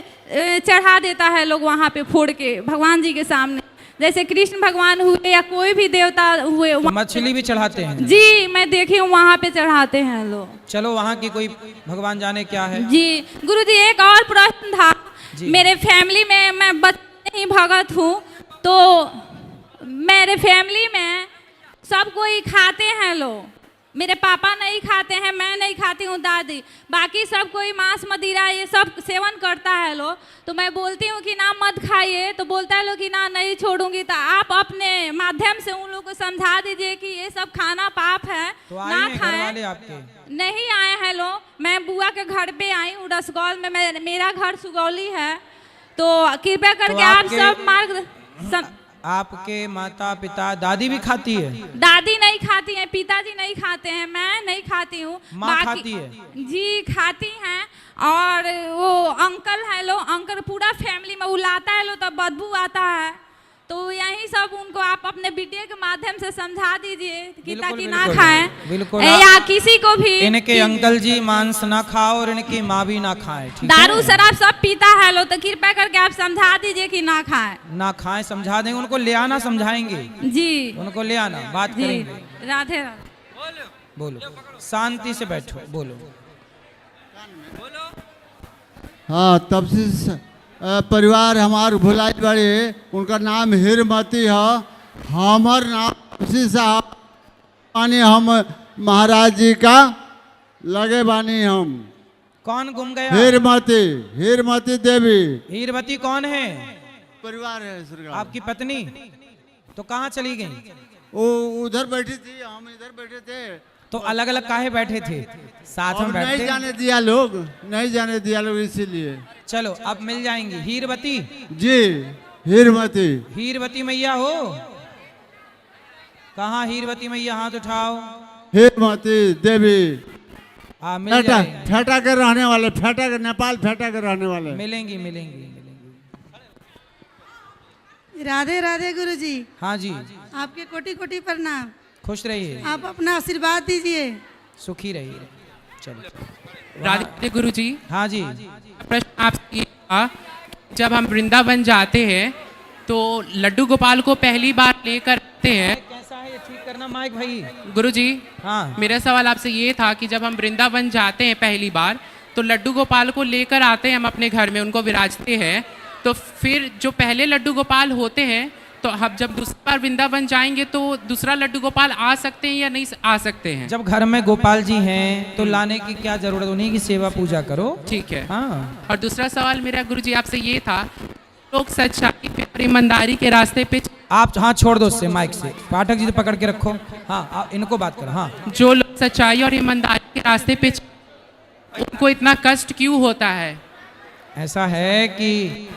चढ़ा देता है लोग वहाँ पे फोड़ के भगवान जी के सामने। जैसे कृष्ण भगवान हुए या कोई भी देवता हुए, तो मछली भी चढ़ाते हैं? जी, मैं देखी हूँ वहाँ पे चढ़ाते हैं लोग। चलो, वहाँ की कोई भगवान जाने क्या है। जी गुरुजी, एक और प्रश्न था। मेरे फैमिली में मैं बच्चे ही भगत हूँ, तो मेरे फैमिली में सब कोई खाते हैं लोग। मेरे पापा नहीं खाते हैं, मैं नहीं खाती हूँ, दादी, बाकी सब कोई मांस मदिरा ये सब सेवन करता है लोग। तो मैं बोलती हूँ कि ना मत खाइए, तो बोलता है लोग कि ना नहीं छोड़ूंगी। तो आप अपने माध्यम से उन लोगों को समझा दीजिए कि ये सब खाना पाप है, तो ना खाएं। वाले आपके नहीं आए हैं लोग। मैं बुआ के घर पे आई हूँ, रसगौल में। मेरा घर सुगौली है। तो कृपया करके आप सब मार्ग आपके माता पिता, दादी भी खाती है? दादी नहीं खाती है, पिताजी नहीं खाते हैं, मैं नहीं खाती हूँ। माँ खाती है? जी खाती हैं। और वो अंकल है लो, अंकल पूरा फैमिली में उलाता है लो, तब बदबू आता है। तो यही सब उनको आप अपने वीडियो के माध्यम से समझा दीजिए कि ताकि ना खाएं। बिल्कुल। या किसी को भी इनके अंकल जी मांस ना खाओ और इनकी माँ भी ना खाए, ठीक है? दारू शराब सब पीता है लो, तो कृपया करके आप समझा दीजिए कि ना खाएं। ना खाएं, समझा देंगे उनको, ले आना, समझाएंगे जी, उनको ले आना, बात करेंगे। राधे राधे। बोलो, शांति से बैठो, बोलो। हाँ, तब से परिवार हमार भुलाई बड़े, उनका नाम हिरमती है, हमार नाम साहब बानी, हम महाराज जी का लगे बानी। हम कौन गुम गया? हिरमती देवी। हीरवती कौन है? परिवार है आपकी पत्नी। तो कहाँ चली गई? वो उधर बैठी थी, हम इधर बैठे थे। तो अलग अलग काहे बैठे थे? साथ में बैठे? नहीं जाने दिया लोग, नहीं जाने दिया लोग, इसीलिए। चलो, अब मिल जाएंगी। हीरवती जी, हीरमती। हीरवती मैया हो? कहाँ हीरवती मैया? हाथ उठाओ। हिरमती देवी। मिल जाएंगे। फेटा के रहने वाले, फेटा के, नेपाल फेटा के रहने वाले। मिलेंगी मिलेंगी। राधे राधे गुरुजी। हाँ जी। आपके कोटि कोटि प्रणाम। खुश रहिए। आप अपना आशीर्वाद दीजिए। सुखी रहिए। चलो। राधे गुरुजी। हाँ जी। प्रश्न आपसे ये था, जब हम वृंदावन जाते हैं तो लड्डू गोपाल को पहली बार लेकर आते हैं। कैसा है ये ठीक करना माइक भाई? गुरुजी, हाँ, मेरा सवाल आपसे ये था कि जब हम वृंदावन जाते हैं पहली बार, तो लड्डू गोपाल को लेकर आते हैं हम अपने घर में, उनको विराजते हैं। तो फिर जो पहले लड्डू गोपाल होते हैं, तो हम जब दूसरी बार वृंदावन जाएंगे तो दूसरा लड्डू गोपाल आ सकते हैं या नहीं आ सकते हैं? जब घर में गोपाल जी हैं तो लाने की क्या जरूरत, उन्हीं की सेवा पूजा करो। ठीक है। हाँ। और दूसरा सवाल मेरा गुरुजी आपसे ये था, लोग सच्चाई पे और ईमानदारी के रास्ते पे आप, हाँ छोड़ दो उससे, माइक से पाठक जी तो पकड़ के रखो। हाँ, इनको बात करो। हाँ, जो लोग सच्चाई और ईमानदारी के रास्ते पे उनको इतना कष्ट क्यों होता है? ऐसा है कि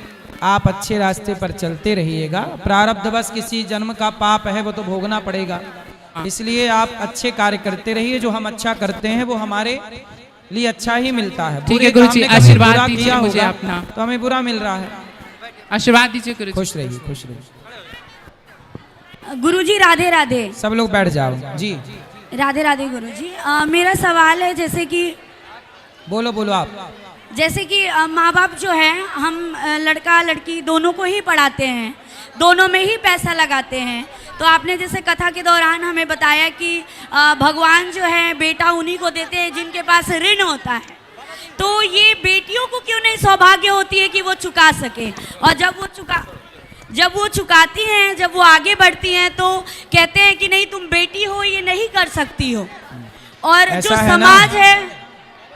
आप अच्छे रास्ते पर चलते रहिएगा। प्रारब्ध बस किसी जन्म का पाप है, वो तो भोगना पड़ेगा। इसलिए आप अच्छे कार्य करते रहिए। जो हम अच्छा करते हैं वो हमारे लिए अच्छा ही मिलता है। ठीक है गुरुजी, आशीर्वाद दीजिए मुझे अपना। तो हमें बुरा मिल रहा है। आशीर्वाद दीजिए गुरुजी। खुश रहिए, खुश रहिए। गुरुजी राधे राधे। सब लोग बैठ जाओ जी। राधे राधे गुरुजी। मेरा सवाल है, जैसे कि बोलो बोलो आप। जैसे कि माँ बाप जो है, हम लड़का लड़की दोनों को ही पढ़ाते हैं, दोनों में ही पैसा लगाते हैं। तो आपने जैसे कथा के दौरान हमें बताया कि भगवान जो है बेटा उन्हीं को देते हैं जिनके पास ऋण होता है। तो ये बेटियों को क्यों नहीं सौभाग्य होती है कि वो चुका सके? और जब वो चुकाती हैं, जब वो आगे बढ़ती हैं, तो कहते हैं कि नहीं तुम बेटी हो, ये नहीं कर सकती हो। और जो समाज है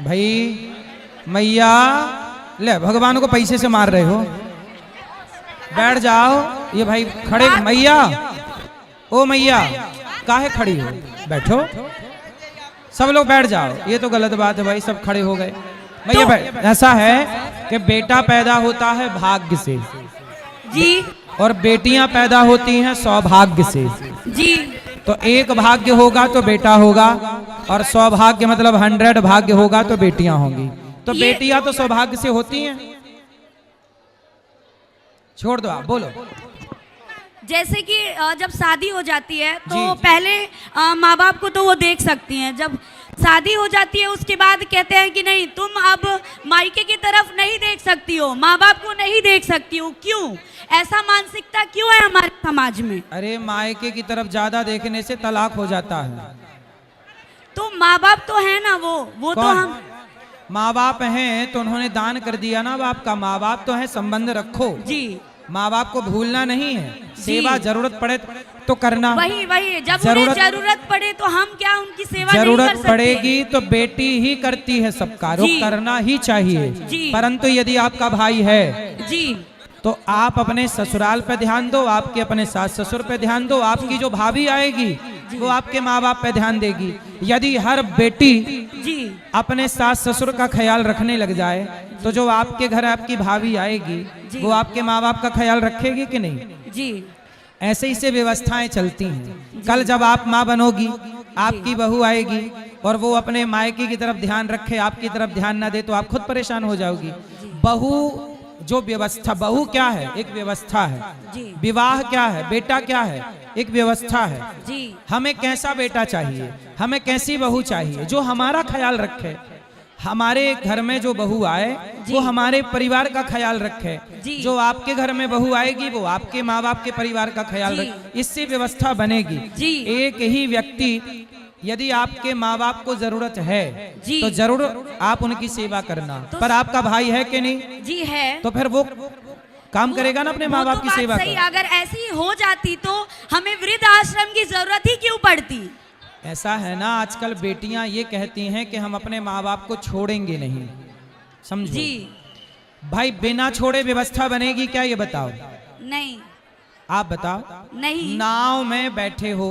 भाई, मैया ले भगवान को पैसे से मार रहे हो। बैठ जाओ। ये भाई खड़े, मैया ओ मैया काहे खड़ी हो? बैठो। सब लोग बैठ जाओ। ये तो गलत बात है भाई, सब खड़े हो गए। मैया ऐसा है कि बेटा पैदा होता है भाग्य से जी, और बेटियां पैदा होती हैं सौभाग्य से जी। तो एक भाग्य होगा तो बेटा होगा, और सौभाग्य मतलब 100 भाग्य होगा तो बेटियां होंगी। तो बेटियां तो सौभाग्य से होती हैं। छोड़ दो आप, बोलो। जैसे कि जब शादी हो जाती है तो पहले माँ बाप को तो वो देख सकती हैं, जब शादी हो जाती है उसके बाद कहते हैं कि नहीं तुम अब मायके की तरफ नहीं देख सकती हो, माँ बाप को नहीं देख सकती हो। क्यों ऐसा मानसिकता क्यों है हमारे समाज में? अरे मायके की तरफ ज्यादा देखने से तलाक हो जाता है। तो माँ बाप तो है ना, वो तो हम माँ बाप हैं तो उन्होंने दान कर दिया ना बाप का। माँ बाप तो है, संबंध रखो जी। माँ बाप को भूलना नहीं है। सेवा जरूरत पड़े तो करना। वही जब जरूरत पड़े तो हम क्या उनकी सेवा जरूरत नहीं कर सकते? पड़ेगी तो बेटी ही करती है सब कार्य, करना ही चाहिए। परंतु यदि आपका भाई है जी, तो आप अपने ससुराल पे ध्यान दो, आपके अपने सास ससुर पे ध्यान दो। आपकी जो भाभी आएगी वो आपके माँ बाप पे ध्यान देगी। यदि हर बेटी अपने सास ससुर का ख्याल रखने लग जाए तो जो आपके घर आपकी भाभी आएगी वो आपके माँ बाप का ख्याल रखेगी कि नहीं? जी। ऐसे ही से व्यवस्थाएं चलती हैं। कल जब आप माँ बनोगी, आपकी बहू आएगी और वो अपने मायके की तरफ ध्यान रखे, आपकी तरफ ध्यान ना दे, तो आप खुद परेशान हो जाओगी। बहू जो व्यवस्था, बहू क्या है? एक व्यवस्था है। विवाह क्या है? बेटा क्या है? एक व्यवस्था है। हमें कैसा बेटा चाहिए, हमें कैसी बहू चाहिए जो हमारा ख्याल रखे। हमारे घर में जो बहू आए वो हमारे परिवार का ख्याल रखे। जो आपके घर में बहू आएगी वो आपके माँ बाप के परिवार का ख्याल रखे। इससे व्यवस्था बनेगी। एक ही व्यक्ति यदि आपके माँ बाप को जरूरत है तो जरूर आप उनकी सेवा करना। पर आपका भाई है कि नहीं? जी है। तो फिर वो काम करेगा ना अपने माँ बाप की सेवा। सही, अगर ऐसी हो जाती तो हमें वृद्ध आश्रम की जरूरत ही क्यों पड़ती? ऐसा है ना, आजकल बेटियां ये कहती हैं कि हम अपने माँ बाप को छोड़ेंगे नहीं। समझो जी। भाई बिना छोड़े व्यवस्था बनेगी क्या? ये बताओ। नहीं। आप बताओ। नहीं। नाव में बैठे हो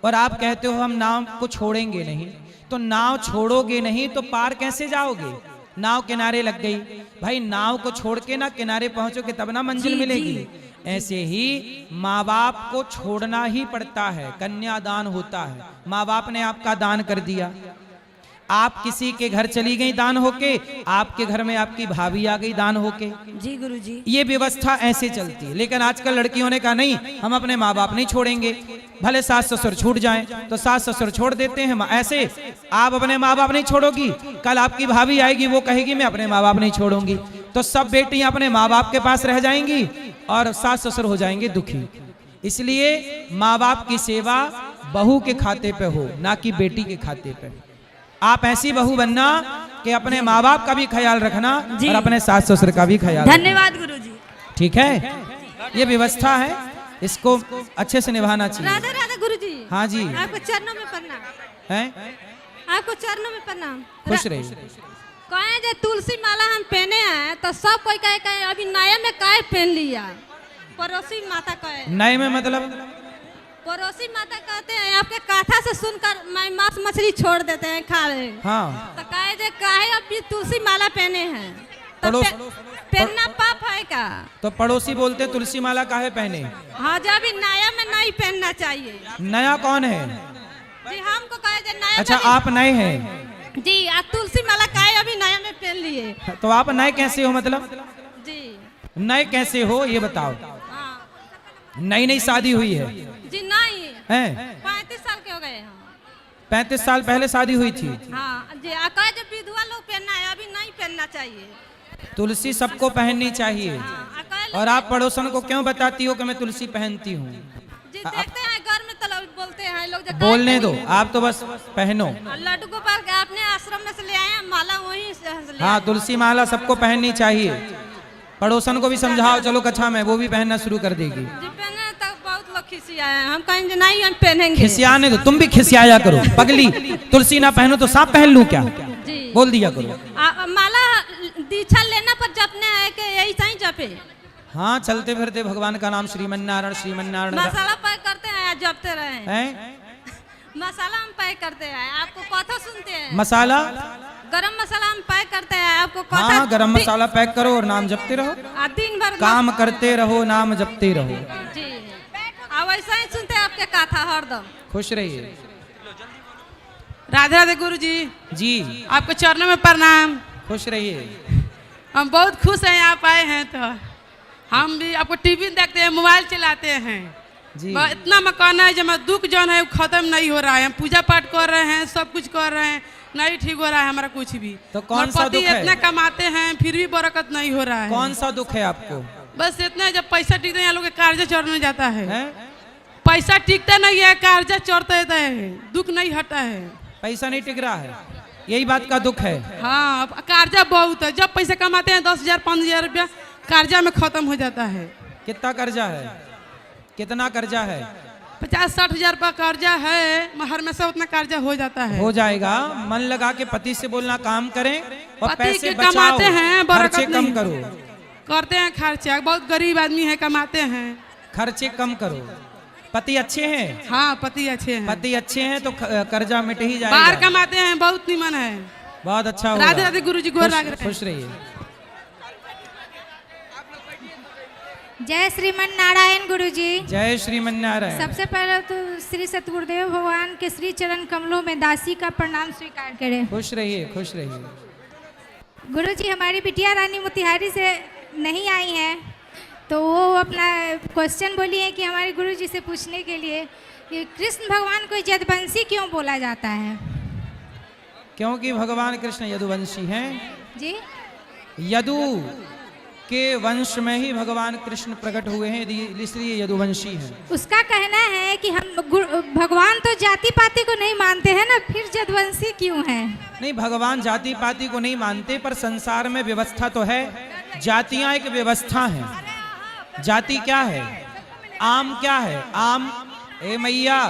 और आप कहते हो हम नाव को छोड़ेंगे नहीं, तो नाव छोड़ोगे नहीं तो पार कैसे जाओगे? नाव किनारे लग गई, भाई नाव को छोड़ के ना किनारे पहुंचोगे तब ना मंजिल मिलेगी। ऐसे ही माँ बाप को छोड़ना ही पड़ता है। कन्यादान होता है, माँ बाप ने आपका दान कर दिया, आप किसी के घर चली गई दान होके, आपके घर में आपकी भाभी आ गई दान होके। जी गुरुजी। ये व्यवस्था ऐसे चलती है। लेकिन आजकल लड़कियों ने कहा नहीं, हम अपने माँ बाप नहीं छोड़ेंगे, भले सास ससुर छूट जाएं तो सास ससुर छोड़ देते हैं। ऐसे आप अपने माँ बाप नहीं छोड़ोगी, कल आपकी भाभी आएगी वो कहेगी मैं अपने माँ बाप नहीं छोड़ूंगी, तो सब बेटियां अपने माँ बाप के पास रह जाएंगी और सास ससुर हो जाएंगे दुखी। इसलिए माँ बाप की सेवा बहू के खाते पे हो, ना कि बेटी के खाते पे। आप ऐसी बहू बनना कि अपने माँ बाप का भी ख्याल रखना और अपने सास ससुर का भी ख्याल। धन्यवाद गुरुजी। ठीक है, ये व्यवस्था है, इसको अच्छे से निभाना चाहिए। राधे राधे गुरुजी। हाँ जी। आपको चरणों में प्रणाम है। आपको चरणों में प्रणाम। खुश रहिए। कहे जो तुलसी माला हम पहने हैं तो सब कोई कहे अभी नया में काहे पहन लिया? पड़ोसी माता कहे। नए में मतलब? पड़ोसी माता कहते हैं आपके कथा से सुनकर मैं मांस मछली छोड़ देते हैं खा रहे। हाँ। तो कहे जो काहे अभी तुलसी माला पहने हैं तो पहनना पाप है का? तो पड़ोसी बोलते तुलसी माला काहे पहने? हाँ, जब अभी नया में नहीं पहनना चाहिए। नया कौन है? जी हमको कहे जो नया। अच्छा आप नए हैं जी। तुलसी माला काहे अभी नया में पहन लिए? तो आप नए कैसे हो मतलब? जी नए कैसे हो ये बताओ। नई नई शादी हुई है? जी नहीं, हैं? 35 साल के हो गए हैं। 35 साल पहले शादी हुई थी? हाँ जी, अकाज विधवा लोग पहनना है, अभी नहीं पहनना चाहिए। तुलसी सबको पहननी चाहिए। और आप पड़ोसन को क्यों बताती हो कि मैं तुलसी पहनती हूँ? जी देखते हैं घर में तो बोलते हैं लोग, बोलने दो, आप तो बस पहनो। लड्डू गोपाल के अपने आश्रम में से ले आए हैं, माला वहीं से ले हाँ, तुलसी माला सबको पहननी चाहिए। पड़ोसन को भी समझाओ, चलो कक्षा में वो भी पहनना शुरू कर देगी। जी पहने तक बहुत लोग खिसियाए हैं, हम कहेंगे नहीं हम पहनेंगे। खिसियाने दो, तुम भी खिसियाया करो। पगली, तुलसी ना पहनो तो सांप पहन लूं क्या? बोल दिया करो। माला दीक्षा लेना पर जपने है कि यही सही जपे? हाँ, चलते फिरते भगवान का नाम श्रीमन नारायण श्रीमन नारायण। मसाला पैक करते हैं, जपते रहे हैं? मसाला हम पैक करते हैं, आपको कथा सुनते हैं। मसाला, गरम मसाला हम पैक करते हैं, आपको कथा। हाँ, गरम मसाला पैक करो और नाम जपते रहो। दिन भर काम करते रहो, नाम जपते रहो। जी, अब ऐसा ही सुनते हैं आपके कथा हरदम। खुश रहिए। राधे राधे गुरु जी। जी, आपको चरणों में प्रणाम। खुश रहिए। हम बहुत खुश हैं, आप आए हैं तो। हम भी आपको टीवी देखते हैं, मोबाइल चलाते हैं जी। इतना मैं कहना है, जब मैं दुख जो है खत्म नहीं हो रहा है। हम पूजा पाठ कर रहे हैं, सब कुछ कर रहे हैं, नहीं ठीक हो रहा है हमारा कुछ भी। तो कौन सा दुख है? इतना कमाते हैं फिर भी बरकत नहीं हो रहा है। कौन सा दुख है आपको? बस इतना है, जब पैसा टिकता है लोग कर्जा चढ़ने जाता है। पैसा टिकता नहीं है, कर्जा चढ़ता है, दुख नहीं हटा है। पैसा नहीं टिक रहा है, यही बात का दुख है। हाँ, कर्जा बहुत है। जब पैसा कमाते हैं 10,000 5,000 रुपया कर्जा में खत्म हो जाता है। कितना कर्जा है? कितना कर्जा है? 50-60 हजार रुपया कर्जा है, हर में से उतना कर्जा हो जाता है। हो जाएगा। मन लगा के पति से बोलना काम करें और पति पैसे के बचाओ, कमाते हैं, बरकत खर्चे कम नहीं। करो। करते हैं खर्चा, बहुत गरीब आदमी है, कमाते हैं। खर्चे कम करो। पति अच्छे हैं? हाँ, पति अच्छे हैं। पति अच्छे हैं तो कर्जा मिट ही जाएगा। बाहर कमाते हैं, बहुत निमन है। बहुत अच्छा होगा। राधे राधे गुरु जी, गोर लग रहे हैं। खुश रहिए। जय श्रीमन नारायण गुरु जी। जय श्रीमन नारायण। सबसे पहले तो श्री सतगुरुदेव भगवान के श्री चरण कमलों में दासी का प्रणाम स्वीकार करें। खुश रहिए, खुश रहिए। गुरु जी, हमारी बिटिया रानी मोतिहारी से नहीं आई हैं, तो वो अपना क्वेश्चन बोली है कि हमारे गुरु जी से पूछने के लिए कि कृष्ण भगवान को यदुवंशी क्यों बोला जाता है? क्योंकि भगवान कृष्ण यदुवंशी हैं जी। यदु के वंश में ही भगवान कृष्ण प्रकट हुए हैं, इसलिए यदुवंशी हैं। उसका कहना है कि हम भगवान तो जाति पाति को नहीं मानते हैं ना, फिर यदुवंशी क्यों है? नहीं, भगवान जाति पाति को नहीं मानते, पर संसार में व्यवस्था तो है। जातियां एक व्यवस्था है। जाति क्या है? आम क्या है? आम। ए मैया,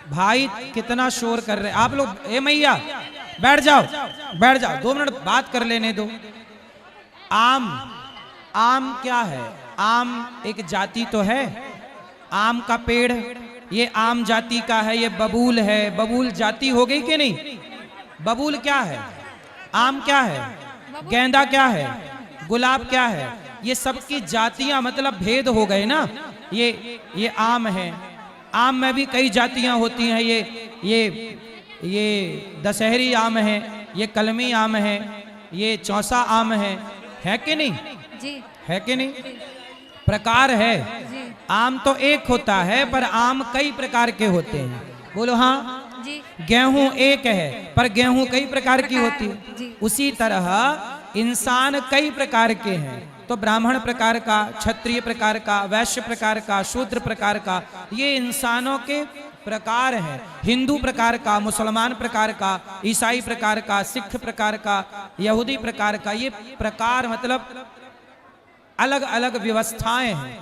भाई कितना शोर कर रहे आप लोग। ए मैया, बैठ जाओ, बैठ जाओ, 2 मिनट बात कर लेने दो। आम, आम क्या है? आम एक जाति तो है। आम का पेड़, ये आम जाति का है। ये बबूल है, बबूल जाति हो गई कि नहीं? बबूल क्या है? आम क्या है? गेंदा क्या है? गुलाब क्या है? ये सबकी जातियां मतलब भेद हो गए ना। ये आम है। आम में भी कई जातियां होती हैं। ये दशहरी आम है, ये कलमी आम है, ये चौसा आम है कि नहीं? जी। है कि नहीं? प्रकार है। आम तो एक होता है, पर आम कई प्रकार के होते हैं। बोलो हाँ जी। गेहूं एक है, पर गेहूं कई प्रकार की होती है। उसी तरह इंसान कई प्रकार के हैं। तो ब्राह्मण प्रकार का, क्षत्रिय प्रकार का, वैश्य प्रकार का, शूद्र प्रकार का, ये इंसानों के प्रकार हैं। हिंदू प्रकार का, मुसलमान प्रकार का, ईसाई प्रकार का, सिख प्रकार का, यहूदी प्रकार का, ये प्रकार मतलब अलग अलग व्यवस्थाएं हैं।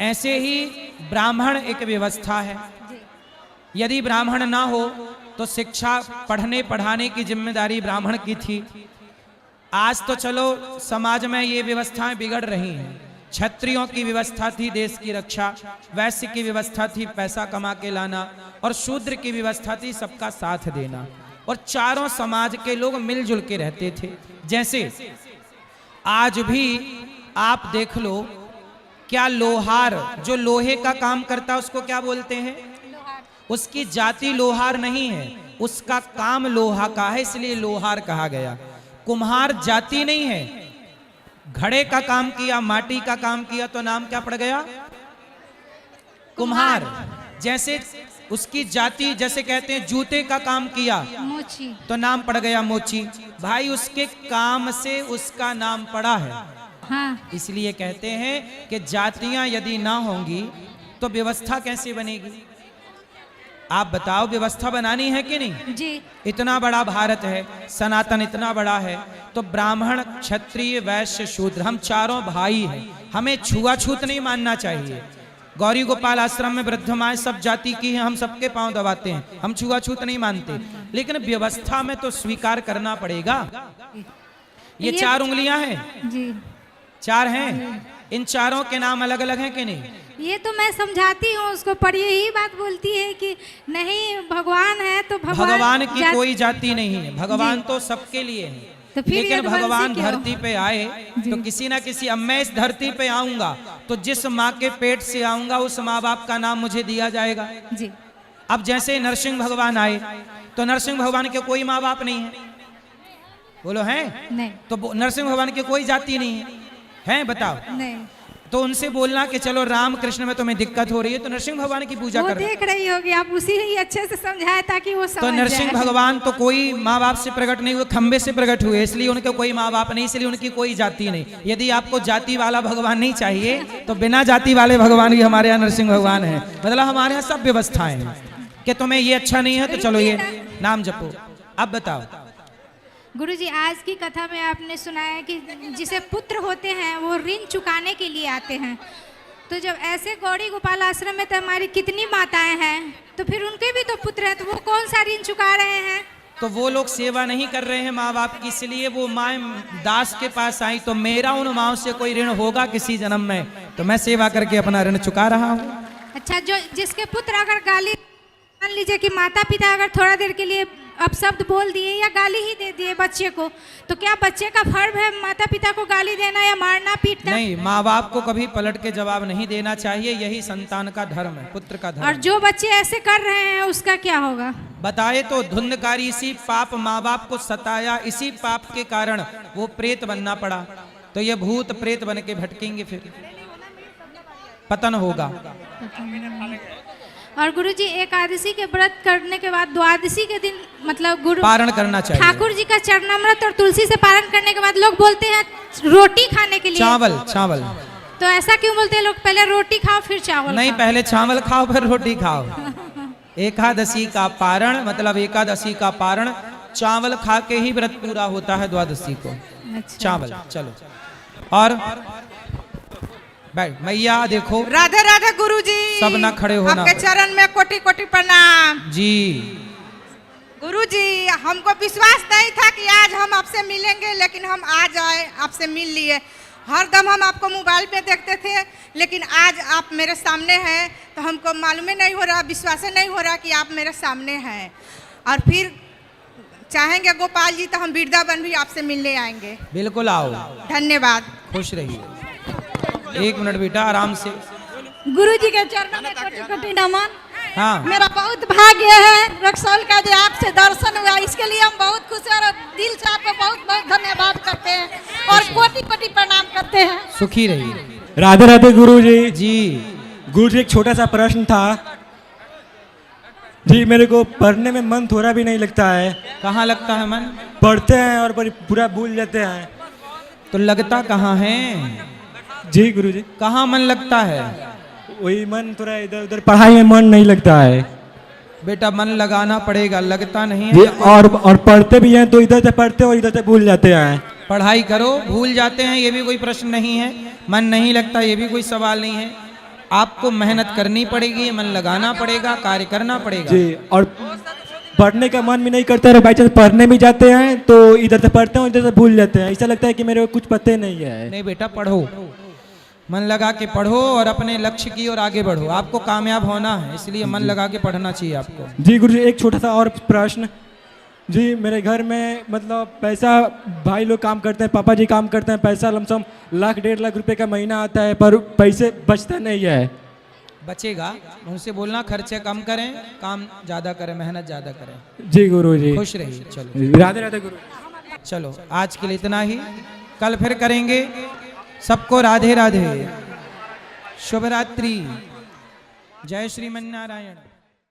ऐसे ही ब्राह्मण एक व्यवस्था है। यदि ब्राह्मण ना हो तो शिक्षा पढ़ने पढ़ाने की जिम्मेदारी ब्राह्मण की थी। आज तो चलो समाज में ये व्यवस्थाएं बिगड़ रही हैं। क्षत्रियों की व्यवस्था थी देश की रक्षा, वैश्य की व्यवस्था थी पैसा कमा के लाना, और शूद्र की व्यवस्था थी सबका साथ देना। और चारों समाज के लोग मिलजुल के रहते थे। जैसे आज भी आप देख लो, क्या लोहार जो लोहे का काम करता है उसको क्या बोलते हैं? उसकी जाति लोहार नहीं है, उसका काम लोहा का है, इसलिए लोहार कहा गया। कुम्हार जाति नहीं है, घड़े का काम किया, माटी का काम किया तो नाम क्या पड़ गया? कुम्हार। जैसे उसकी जाति, जैसे कहते हैं जूते का काम किया मोची। तो नाम पड़ गया मोची। भाई उसके काम से उसका नाम पड़ा है। हाँ। इसलिए कहते हैं कि जातियां यदि ना होंगी तो व्यवस्था कैसे बनेगी? आप बताओ, व्यवस्था बनानी है कि नहीं? जी। इतना बड़ा भारत है, सनातन इतना बड़ा है, तो ब्राह्मण, क्षत्रिय, वैश्य, शूद्र, हम चारों भाई हैं। हमें छुआछूत नहीं मानना चाहिए। गौरी गोपाल आश्रम में वृद्ध माएं सब जाति की हैं, हम सबके पांव दबाते हैं, हम छुआछूत नहीं मानते। लेकिन व्यवस्था में तो स्वीकार करना पड़ेगा। ये 4 उंगलियां हैं जी, 4 हैं। इन चारों के नाम अलग अलग हैं कि नहीं? ये तो मैं समझाती हूँ उसको, पर यही बात बोलती है कि नहीं भगवान है तो भगवान की कोई जाति नहीं है, भगवान तो सबके लिए है। तो फिर लेकिन यदुवंशी भगवान क्यों? धरती पे आए तो किसी ना किसी, अब मैं इस धरती पे आऊंगा तो जिस माँ के पेट से आऊंगा उस माँ बाप का नाम मुझे दिया जाएगा जी। अब जैसे नरसिंह भगवान आए तो नरसिंह भगवान के कोई माँ बाप नहीं है, बोलो हैं? नहीं। तो नरसिंह भगवान की कोई जाति नहीं है, हैं? बताओ। नहीं। तो उनसे बोलना कि चलो राम कृष्ण में तुम्हें दिक्कत हो रही है तो नरसिंह भगवान की पूजा वो कर। देख रही होगी, आप उसी ही अच्छे से समझाए ताकि वो समझ तो नरसिंह जाए। भगवान तो कोई माँ बाप से प्रकट नहीं हुए, खंबे से प्रकट हुए, इसलिए उनके कोई माँ बाप नहीं, इसलिए उनकी कोई जाति नहीं। यदि आपको जाति वाला भगवान नहीं चाहिए तो बिना जाति वाले भगवान भी हमारे यहाँ नरसिंह भगवान है। मतलब हमारे यहाँ सब व्यवस्थाएं हैं कि तुम्हें ये अच्छा नहीं है तो चलो ये नाम जपो। अब बताओ गुरुजी, आज की कथा में आपने सुनाया कि जिसे पुत्र होते हैं वो ऋण चुकाने के लिए आते हैं। तो जब ऐसे गौरी गोपाल आश्रम में तो हमारी कितनी माताएं हैं, तो फिर उनके भी तो पुत्र हैं, तो वो कौन सा ऋण चुका रहे हैं? तो वो लोग सेवा नहीं कर रहे हैं माँ बाप की, इसलिए वो माँ दास के पास आई। तो मेरा उन माँ से कोई ऋण होगा किसी जन्म में, तो मैं सेवा करके अपना ऋण चुका रहा हूँ। अच्छा, जो जिसके पुत्र अगर गाली, मान लीजिए कि माता पिता अगर थोड़ा देर के लिए अब शब्द बोल दिए या गाली ही दे दिए बच्चे को, तो क्या बच्चे का फर्ज है माता पिता को गाली देना या मारना पीटना? नहीं, माँ बाप को कभी पलट के जवाब नहीं देना चाहिए, यही संतान का धर्म है, पुत्र का धर्म। और जो बच्चे ऐसे कर रहे हैं उसका क्या होगा? बताए तो धुंधकारी इसी पाप माँ बाप को सताया, इसी पाप के कारण वो प्रेत बनना पड़ा। तो ये भूत प्रेत बन के भटकेंगे, फिर पतन होगा। और गुरुजी, एकादशी के व्रत करने के बाद द्वादशी के दिन मतलब गुरु पारण करना चाहिए। ठाकुर जी का चरणामृत और तुलसी से पारण करने के बाद लोग बोलते हैं रोटी खाने के लिए, चावल चावल। तो ऐसा क्यों बोलते हैं लोग? पहले रोटी खाओ फिर चावल नहीं, खाओ। पहले चावल खाओ फिर रोटी खाओ। एकादशी का पारण मतलब एकादशी का पारण चावल खा के ही व्रत पूरा होता है द्वादशी को। चावल। चलो और बैठ मैया, देखो राधे राधे गुरुजी, सब ना खड़े होना। आपके चरण में कोटि कोटि प्रणाम जी। गुरुजी, हमको विश्वास नहीं था कि आज हम आपसे मिलेंगे, लेकिन हम आज आए, आपसे मिल लिए। हर दम हम आपको मोबाइल पे देखते थे, लेकिन आज आप मेरे सामने हैं तो हमको मालूम ही नहीं हो रहा, विश्वास ही नहीं हो रहा कि आप मेरे सामने हैं। और फिर चाहेंगे गोपाल जी तो हम वृंदावन भी आपसे मिलने आएंगे। बिल्कुल आओ। धन्यवाद। खुश रहिए। 1 मिनट बेटा, आराम से। गुरुजी के चरणों में कोटि कोटि नमन। हाँ। मेरा बहुत भाग्य है रक्सौल का जो आपसे दर्शन हुआ, इसके लिए हम बहुत खुश हैं और दिल से आपको बहुत बहुत धन्यवाद करते हैं और कोटि कोटि प्रणाम करते हैं। सुखी रहिए। राधे राधे गुरुजी। जी गुरुजी, एक छोटा सा प्रश्न था जी। मेरे को पढ़ने में मन थोड़ा भी नहीं लगता है। कहाँ लगता है मन? पढ़ते हैं और पूरा भूल जाते हैं। तो लगता कहाँ है? जी गुरुजी। कहाँ मन लगता है? वही मन थोड़ा इधर उधर, पढ़ाई में मन नहीं लगता है। बेटा मन लगाना पड़ेगा, लगता नहीं जी। है। और पढ़ते भी हैं तो इधर से पढ़ते और इधर से भूल जाते हैं। पढ़ाई करो, भूल जाते हैं ये भी कोई प्रश्न नहीं है। मन नहीं लगता ये भी कोई सवाल नहीं है। आपको मेहनत करनी पड़ेगी, मन लगाना पड़ेगा, कार्य करना पड़ेगा। जी। और पढ़ने का मन भी नहीं करता है, बाई चांस पढ़ने भी जाते हैं तो इधर से पढ़ते हैं इधर से भूल जाते हैं। ऐसा लगता है कि मेरे को कुछ पता ही नहीं है। नहीं बेटा, पढ़ो, मन लगा के पढ़ो और अपने लक्ष्य की ओर आगे बढ़ो। आपको कामयाब होना है, इसलिए मन लगा के पढ़ना चाहिए आपको। जी गुरुजी, एक छोटा सा और प्रश्न जी। मेरे घर में मतलब पैसा, भाई लोग काम करते हैं, पापा जी काम करते हैं, पैसा लमसम 1 लाख 1.5 लाख रुपए का महीना आता है, पर पैसे बचता नहीं है। बचेगा, उनसे बोलना खर्चे कम करें, काम ज्यादा करें, मेहनत ज्यादा करें। जी गुरुजी। खुश रहिए। चलो राधे राधे गुरु। चलो आज के लिए इतना ही। कल फिर करेंगे। सबको राधे राधे, शुभ रात्रि, जय श्रीमन नारायण।